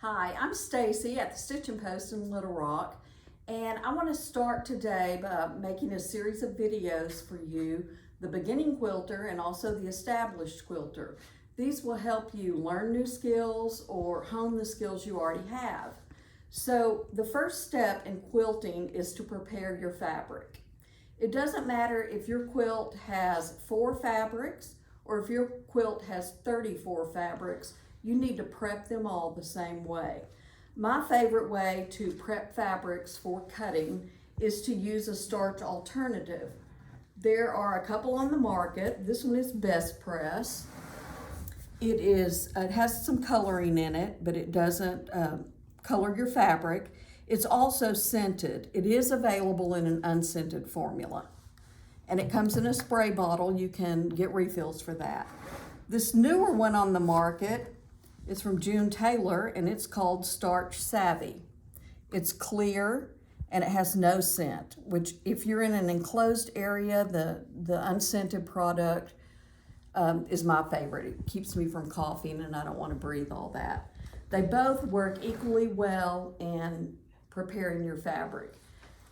Hi, I'm Stacy at the Stitching Post in Little Rock, and I want to start today by making a series of videos for you, the beginning quilter and also the established quilter. These will help you learn new skills or hone the skills you already have. So the first step in quilting is to prepare your fabric. It doesn't matter if your quilt has 4 fabrics or if your quilt has 34 fabrics. You need to prep them all the same way. My favorite way to prep fabrics for cutting is to use a starch alternative. There are a couple on the market. This one is Best Press. It has some coloring in it, but it doesn't color your fabric. It's also scented. It is available in an unscented formula. And it comes in a spray bottle. You can get refills for that. This newer one on the market is from June Taylor, and it's called Starch Savvy. It's clear and it has no scent, which if you're in an enclosed area, the unscented product is my favorite. It keeps me from coughing and I don't want to breathe all that. They both work equally well in preparing your fabric.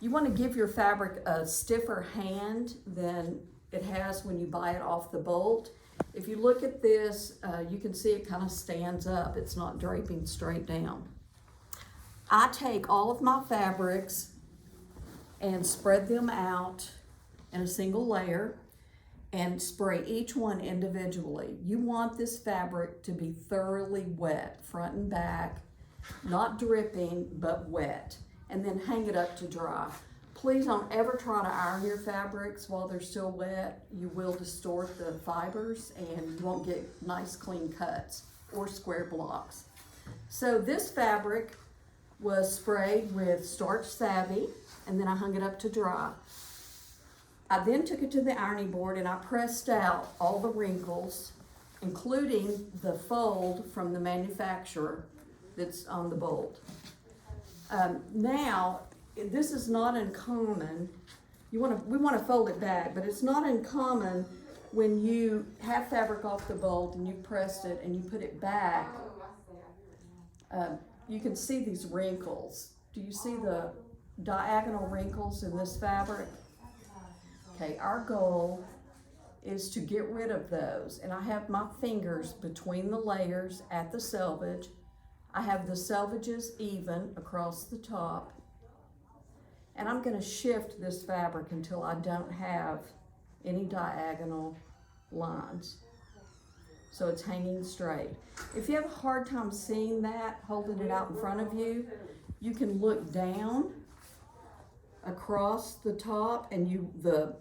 You want to give your fabric a stiffer hand than it has when you buy it off the bolt. If you look at this, you can see it kind of stands up. It's not draping straight down. I take all of my fabrics and spread them out in a single layer and spray each one individually. You want this fabric to be thoroughly wet, front and back, not dripping, but wet, and then hang it up to dry. Please don't ever try to iron your fabrics while they're still wet. You will distort the fibers and you won't get nice clean cuts or square blocks. So this fabric was sprayed with Starch Savvy and then I hung it up to dry. I then took it to the ironing board and I pressed out all the wrinkles, including the fold from the manufacturer that's on the bolt. Now, this is not uncommon. We want to fold it back, but it's not uncommon when you have fabric off the bolt and you pressed it and you put it back. You can see these wrinkles. Do you see the diagonal wrinkles in this fabric? Okay, our goal is to get rid of those. And I have my fingers between the layers at the selvage. I have the selvages even across the top. And I'm going to shift this fabric until I don't have any diagonal lines. So it's hanging straight. If you have a hard time seeing that, holding it out in front of you, you can look down across the top and the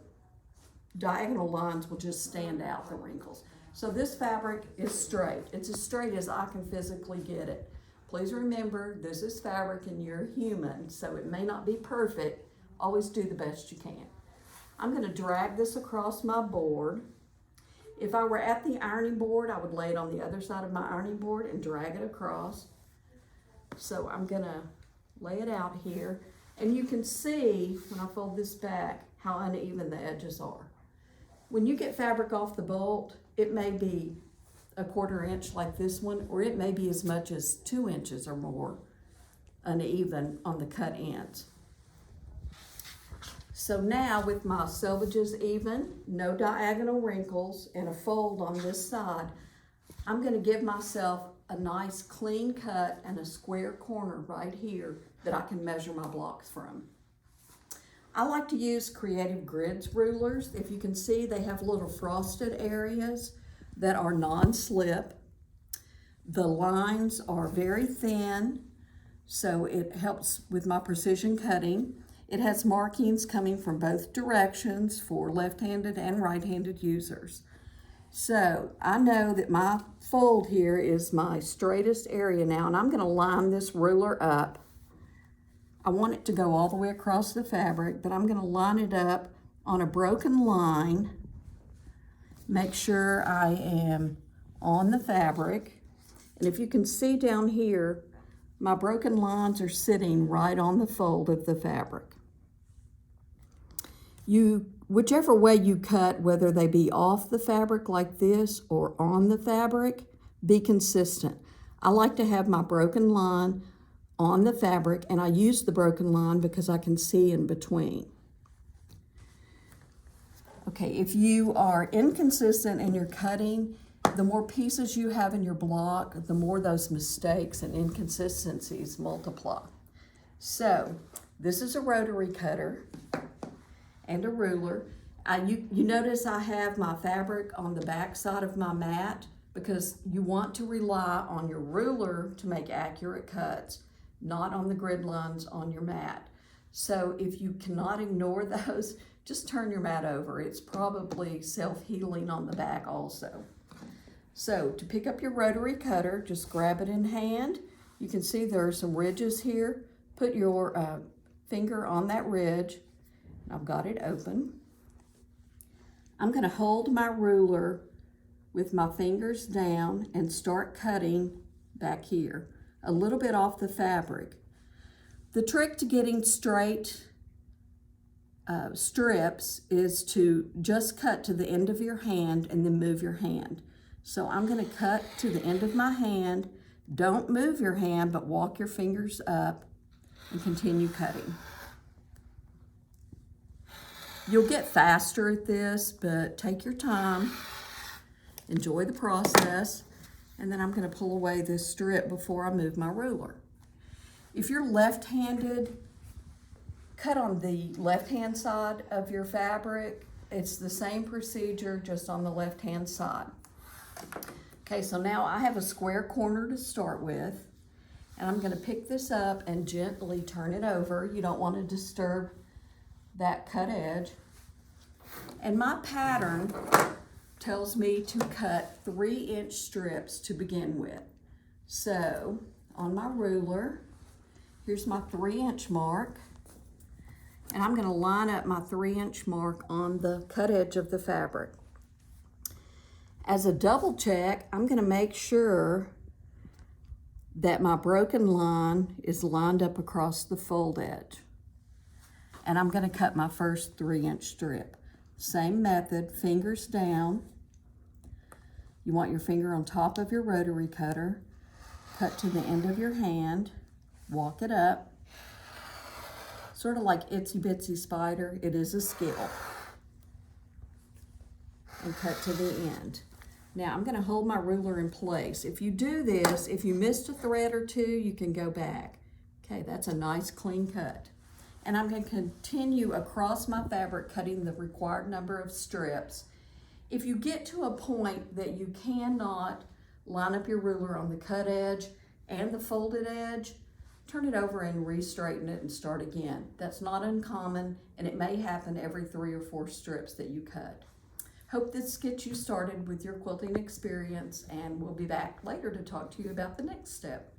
diagonal lines will just stand out, the wrinkles. So this fabric is straight. It's as straight as I can physically get it. Please remember, this is fabric and you're human, so it may not be perfect. Always do the best you can. I'm going to drag this across my board. If I were at the ironing board, I would lay it on the other side of my ironing board and drag it across. So I'm going to lay it out here. And you can see, when I fold this back, how uneven the edges are. When you get fabric off the bolt, it may be a 1/4 inch like this one, or it may be as much as 2 inches or more uneven on the cut ends. So now with my selvages even, no diagonal wrinkles, and a fold on this side, I'm going to give myself a nice clean cut and a square corner right here that I can measure my blocks from. I like to use Creative Grids rulers. If you can see, they have little frosted areas that are non-slip. The lines are very thin, so it helps with my precision cutting. It has markings coming from both directions for left-handed and right-handed users. So I know that my fold here is my straightest area now, and I'm going to line this ruler up. I want it to go all the way across the fabric, but I'm going to line it up on a broken line. Make sure I am on the fabric. And if you can see down here, my broken lines are sitting right on the fold of the fabric. Whichever way you cut, whether they be off the fabric like this or on the fabric, be consistent. I like to have my broken line on the fabric, and I use the broken line because I can see in between. Okay, if you are inconsistent in your cutting, the more pieces you have in your block, the more those mistakes and inconsistencies multiply. So, this is a rotary cutter and a ruler. You notice I have my fabric on the back side of my mat because you want to rely on your ruler to make accurate cuts, not on the grid lines on your mat. So if you cannot ignore those, just turn your mat over. It's probably self-healing on the back also. So to pick up your rotary cutter, just grab it in hand. You can see there are some ridges here. Put your finger on that ridge. I've got it open. I'm going to hold my ruler with my fingers down and start cutting back here, a little bit off the fabric. The trick to getting straight strips is to just cut to the end of your hand and then move your hand. So I'm going to cut to the end of my hand. Don't move your hand, but walk your fingers up and continue cutting. You'll get faster at this, but take your time. Enjoy the process. And then I'm going to pull away this strip before I move my ruler. If you're left-handed, cut on the left-hand side of your fabric. It's the same procedure, just on the left-hand side. Okay, so now I have a square corner to start with. And I'm going to pick this up and gently turn it over. You don't want to disturb that cut edge. And my pattern tells me to cut 3-inch strips to begin with. So on my ruler, here's my 3-inch mark. And I'm going to line up my 3-inch mark on the cut edge of the fabric. As a double check, I'm going to make sure that my broken line is lined up across the fold edge. And I'm going to cut my first 3-inch strip. Same method, fingers down. You want your finger on top of your rotary cutter. Cut to the end of your hand. Walk it up. Sort of like Itsy Bitsy Spider. It is a skill. And cut to the end. Now I'm going to hold my ruler in place. If you do this, if you missed a thread or two, you can go back. Okay, that's a nice clean cut. And I'm going to continue across my fabric cutting the required number of strips. If you get to a point that you cannot line up your ruler on the cut edge and the folded edge, turn it over and re-straighten it and start again. That's not uncommon, and it may happen every 3 or 4 strips that you cut. Hope this gets you started with your quilting experience, and we'll be back later to talk to you about the next step.